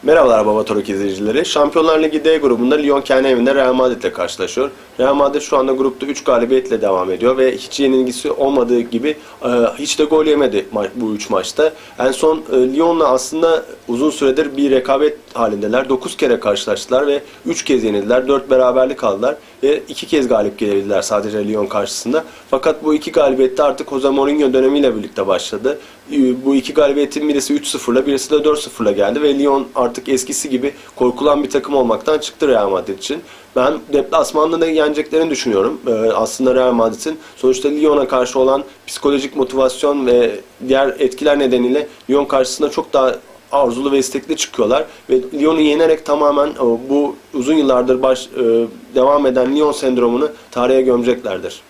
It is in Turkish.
Merhabalar Baba Tarok izleyicileri. Şampiyonlar Ligi D grubunda Lyon kendi evinde Real Madrid ile karşılaşıyor. Real Madrid şu anda grupta 3 galibiyetle devam ediyor ve hiç yenilgisi olmadığı gibi hiç de gol yemedi bu 3 maçta. En son Lyon'la aslında uzun süredir bir rekabet halindeler. 9 kere karşılaştılar ve 3 kez yenildiler. 4 beraberlik aldılar ve 2 kez galip gelebildiler sadece Lyon karşısında. Fakat bu 2 galibiyette artık Jose Mourinho dönemiyle birlikte başladı. Bu 2 galibiyetin birisi 3-0'la birisi de 4-0'la geldi ve Lyon artık eskisi gibi korkulan bir takım olmaktan çıktı Real Madrid için. Ben deplasmanda da yeneceklerini düşünüyorum. Aslında Real Madrid'in sonuçta Lyon'a karşı olan psikolojik motivasyon ve diğer etkiler nedeniyle Lyon karşısında çok daha arzulu ve istekli çıkıyorlar ve Lyon'u yenerek tamamen bu uzun yıllardır devam eden Lyon sendromunu tarihe gömeceklerdir.